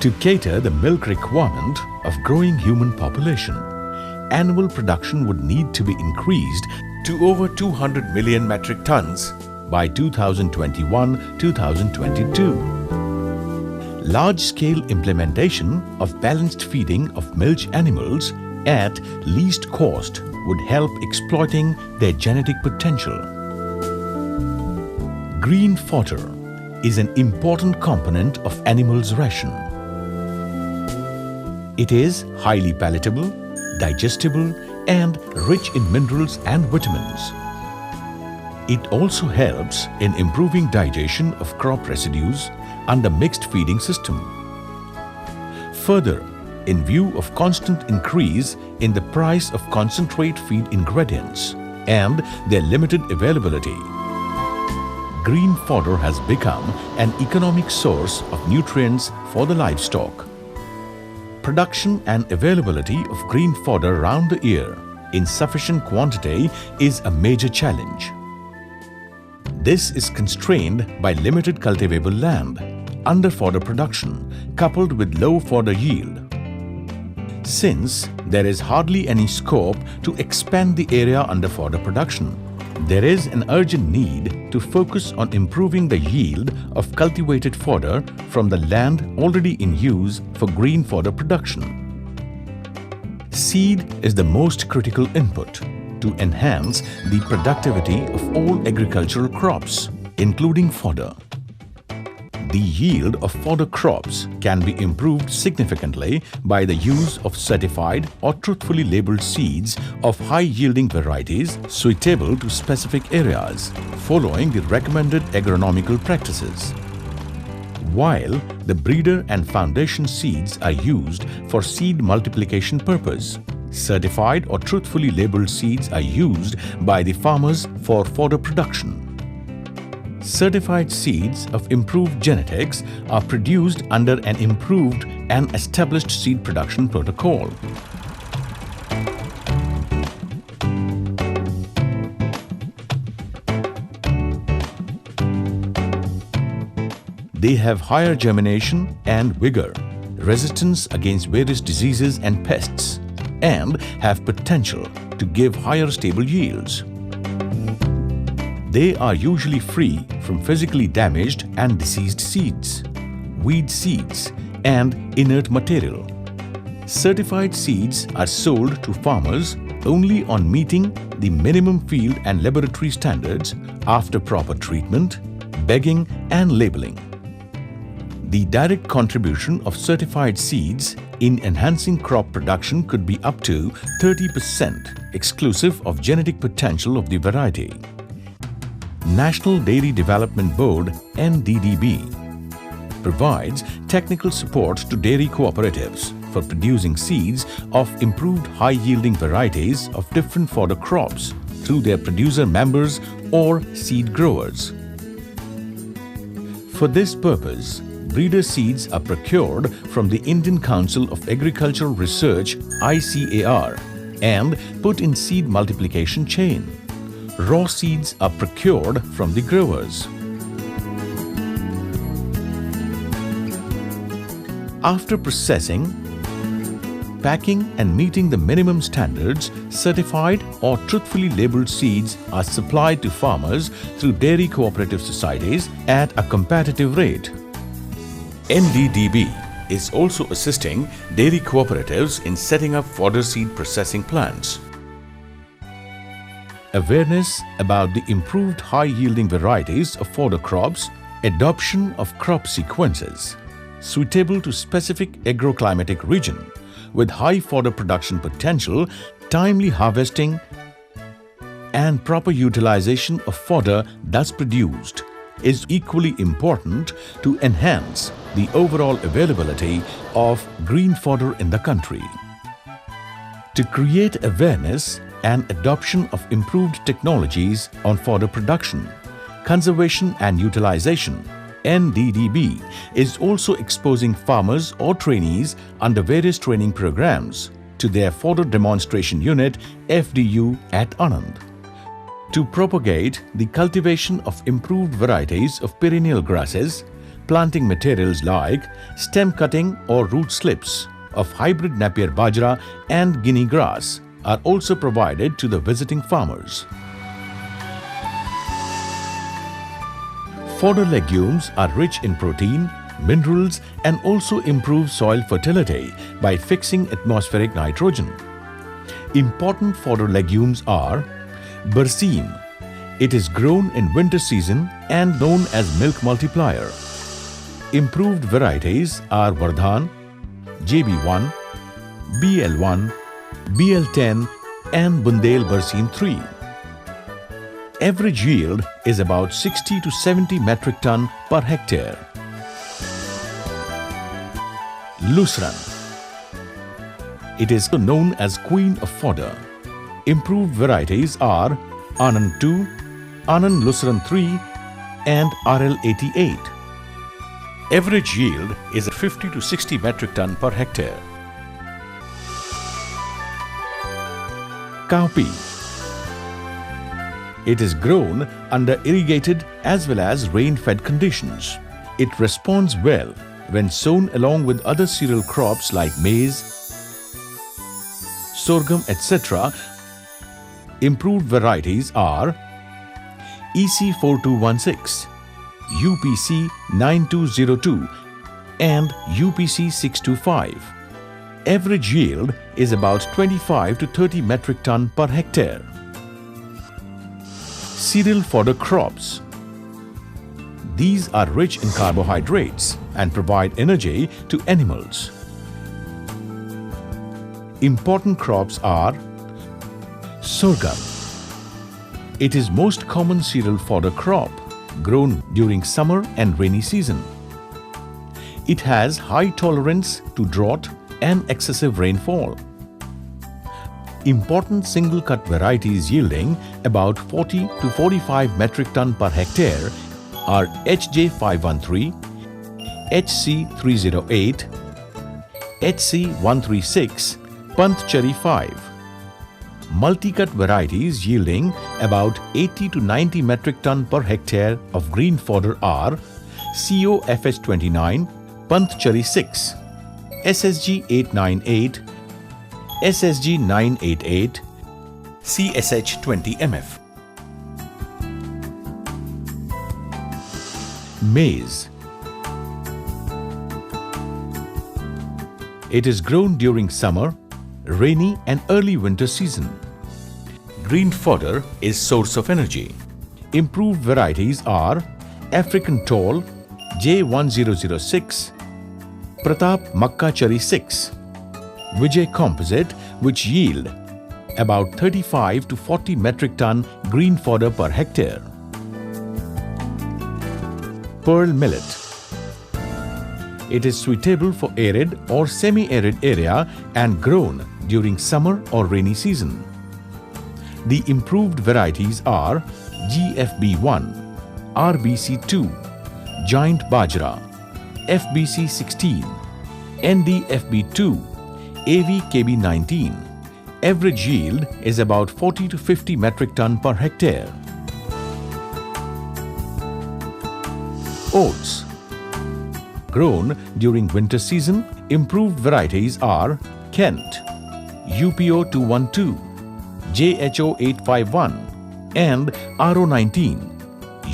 To cater the milk requirement of growing human population, annual production would need to be increased to over 200 million metric tons by 2021-2022. Large-scale implementation of balanced feeding of milch animals at least cost would help exploiting their genetic potential. Green fodder is an important component of animals' ration. It is highly palatable, digestible, and rich in minerals and vitamins. It also helps in improving digestion of crop residues under mixed feeding system. Further, in view of constant increase in the price of concentrate feed ingredients and their limited availability, green fodder has become an economic source of nutrients for the livestock. Production and availability of green fodder round the year in sufficient quantity is a major challenge. This is constrained by limited cultivable land, under fodder production, coupled with low fodder yield. Since there is hardly any scope to expand the area under fodder production, there is an urgent need to focus on improving the yield of cultivated fodder from the land already in use for green fodder production. Seed is the most critical input to enhance the productivity of all agricultural crops, including fodder. The yield of fodder crops can be improved significantly by the use of certified or truthfully labeled seeds of high-yielding varieties suitable to specific areas, following the recommended agronomical practices. While the breeder and foundation seeds are used for seed multiplication purpose, certified or truthfully labeled seeds are used by the farmers for fodder production. Certified seeds of improved genetics are produced under an improved and established seed production protocol. They have higher germination and vigor, resistance against various diseases and pests, and have potential to give higher stable yields. They are usually free from physically damaged and diseased seeds, weed seeds, and inert material. Certified seeds are sold to farmers only on meeting the minimum field and laboratory standards after proper treatment, bagging, and labeling. The direct contribution of certified seeds in enhancing crop production could be up to 30% exclusive of genetic potential of the variety. National Dairy Development Board (NDDB) provides technical support to dairy cooperatives for producing seeds of improved high-yielding varieties of different fodder crops through their producer members or seed growers. For this purpose, breeder seeds are procured from the Indian Council of Agricultural Research (ICAR) and put in seed multiplication chain. Raw seeds are procured from the growers. After processing, packing and meeting the minimum standards, certified or truthfully labeled seeds are supplied to farmers through dairy cooperative societies at a competitive rate. NDDB is also assisting dairy cooperatives in setting up fodder seed processing plants. Awareness about the improved high-yielding varieties of fodder crops, adoption of crop sequences suitable to specific agroclimatic region with high fodder production potential, timely harvesting, and proper utilization of fodder thus produced is equally important to enhance the overall availability of green fodder in the country. To create awareness and adoption of improved technologies on fodder production, conservation and utilization, NDDB is also exposing farmers or trainees under various training programs to their fodder demonstration unit FDU at Anand. To propagate the cultivation of improved varieties of perennial grasses, Planting materials like stem cutting or root slips of hybrid Napier Bajra and Guinea grass are also provided to the visiting farmers. Fodder legumes are rich in protein, minerals and also improve soil fertility by fixing atmospheric nitrogen. Important fodder legumes are berseem. It is grown in winter season and known as milk multiplier. Improved varieties are Vardhan, JB1, BL1, BL10 and Bundel berseem 3. Average yield is about 60 to 70 metric ton per hectare. Lucerne. It is known as Queen of Fodder. Improved varieties are Anand 2, Anand Lucerne 3 and RL88. Average yield is 50 to 60 metric ton per hectare. Cowpea. It is grown under irrigated as well as rain-fed conditions. It responds well when sown along with other cereal crops like maize, sorghum, etc. Improved varieties are EC4216, UPC 9202 and UPC 625. Average yield is about 25 to 30 metric ton per hectare. Cereal fodder crops. These are rich in carbohydrates and provide energy to animals. Important crops are sorghum. It is most common cereal fodder crop grown during summer and rainy season. It has high tolerance to drought and excessive rainfall. Important single-cut varieties yielding about 40 to 45 metric ton per hectare are HJ513, HC308, HC136, Panthchari 5. Multi-cut varieties yielding about 80 to 90 metric ton per hectare of green fodder are COFH29, Panthchari 6, SSG898, SSG988, CSH20MF. Maize. It is grown during summer, rainy and early winter season. Green fodder is source of energy. Improved varieties are African Tall, J1006, Pratap Makkachari 6, Vijay Composite, which yield about 35 to 40 metric ton green fodder per hectare. Pearl millet. It is suitable for arid or semi-arid area and grown during summer or rainy season. The improved varieties are GFB1, RBC2, Giant Bajra, FBC16, NDFB2, AVKB19. Average yield is about 40 to 50 metric ton per hectare. Oats. Grown during winter season, improved varieties are Kent, UPO212, JHO851 and RO19,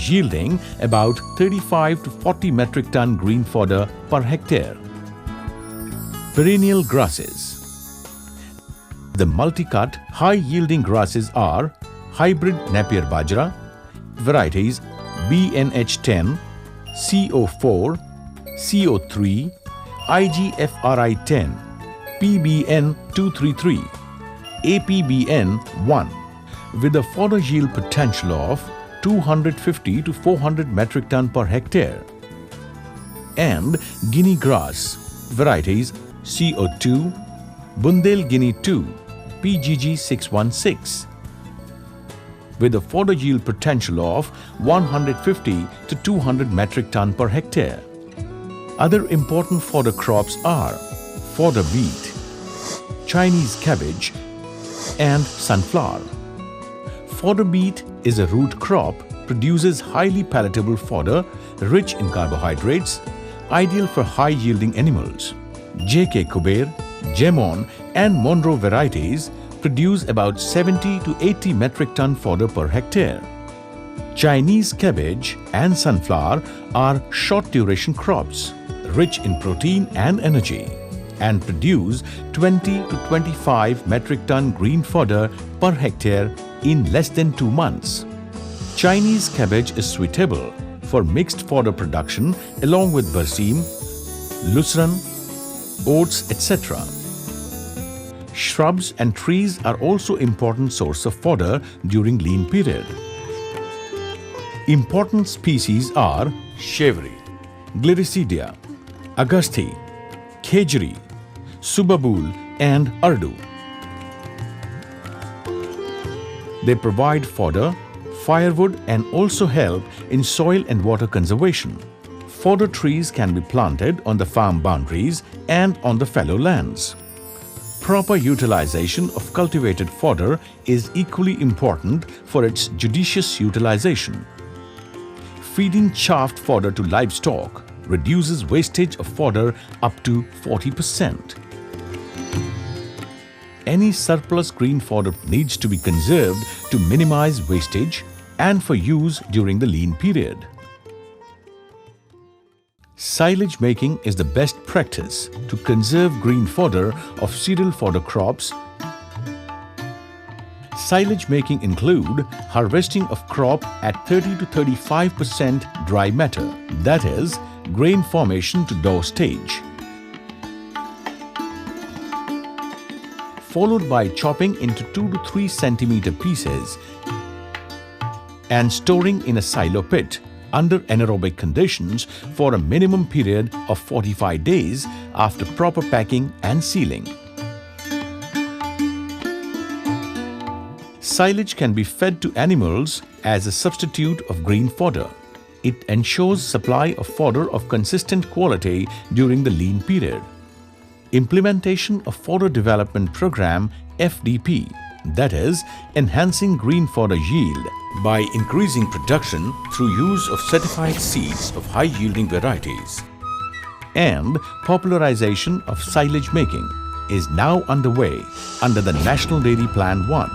yielding about 35 to 40 metric ton green fodder per hectare. Perennial grasses. The multi-cut, high-yielding grasses are hybrid Napier Bajra, varieties BNH10, CO4, CO3, IGFRI10, PBN233, APBN1 with a fodder yield potential of 250 to 400 metric ton per hectare. And Guinea grass, varieties CO2, Bundel Guinea 2, PGG616 with a fodder yield potential of 150 to 200 metric ton per hectare. Other important fodder crops are fodder beet, Chinese cabbage and sunflower. Fodder beet is a root crop produces highly palatable fodder rich in carbohydrates, ideal for high-yielding animals. J.K. Kuber, Gemon and Monroe varieties produce about 70 to 80 metric ton fodder per hectare. Chinese cabbage and sunflower are short-duration crops, rich in protein and energy, and produce 20 to 25 metric ton green fodder per hectare in less than 2 months. Chinese cabbage is suitable for mixed fodder production along with berseem, lucerne, oats, etc. Shrubs and trees are also important source of fodder during lean period. Important species are Chevry, Gliricidia, Agathi, Khejri, Subabul and Ardu. They provide fodder, firewood and also help in soil and water conservation. Fodder trees can be planted on the farm boundaries and on the fallow lands. Proper utilization of cultivated fodder is equally important for its judicious utilization. Feeding chaffed fodder to livestock reduces wastage of fodder up to 40%. Any surplus green fodder needs to be conserved to minimize wastage and for use during the lean period. Silage making is the best practice to conserve green fodder of cereal fodder crops. Silage making include harvesting of crop at 30 to 35% dry matter, that is, grain formation to dough stage, followed by chopping into 2 to 3 centimeter pieces and storing in a silo pit under anaerobic conditions for a minimum period of 45 days after proper packing and sealing. Silage can be fed to animals as a substitute of green fodder. It ensures supply of fodder of consistent quality during the lean period. Implementation of Fodder Development Program FDP, that is, enhancing green fodder yield by increasing production through use of certified seeds of high-yielding varieties, and popularization of silage making is now underway under the National Dairy Plan 1.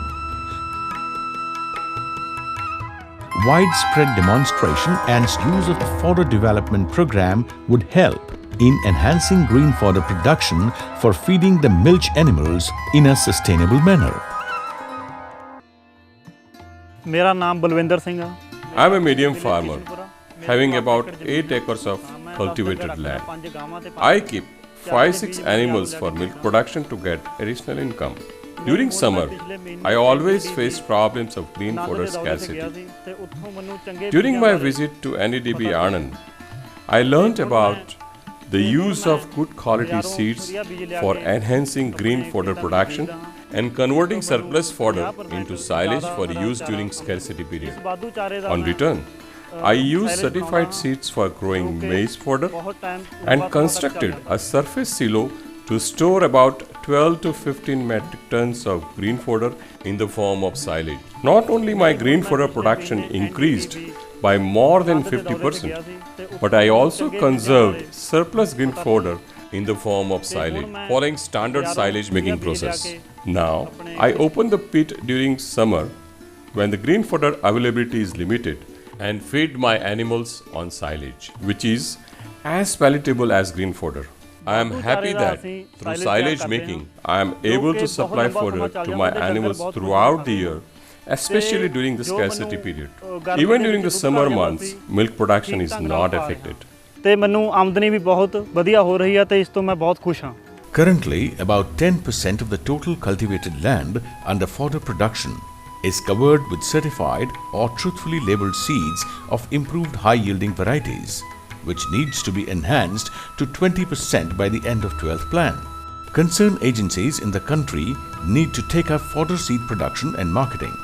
Widespread demonstration and use of the Fodder Development Program would help in enhancing green fodder production for feeding the milch animals in a sustainable manner. मेरा नाम बलविंदर सिंह है। I am a medium farmer, having about 8 acres of cultivated land. I keep 5-6 animals for milk production to get additional income. During summer, I always face problems of green fodder scarcity. During my visit to NEDB Anand, I learnt about the use of good quality seeds for enhancing green fodder production and converting surplus fodder into silage for use during scarcity period. On return, I used certified seeds for growing maize fodder and constructed a surface silo to store about 12 to 15 metric tons of green fodder in the form of silage. Not only my green fodder production increased by more than 50%, but I also conserved surplus green fodder in the form of silage, following standard silage making process. Now, I open the pit during summer when the green fodder availability is limited and feed my animals on silage, which is as palatable as green fodder. I am happy that through silage making, I am able to supply fodder to my animals throughout the year, especially during the scarcity period. Even during the summer months, milk production is not affected. Currently, about 10% of the total cultivated land under fodder production is covered with certified or truthfully labeled seeds of improved high-yielding varieties, which needs to be enhanced to 20% by the end of 12th plan. Concerned agencies in the country need to take up fodder seed production and marketing,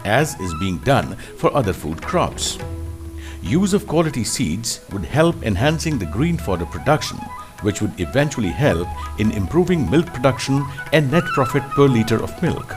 as is being done for other food crops. Use of quality seeds would help enhancing the green fodder production, which would eventually help in improving milk production and net profit per liter of milk.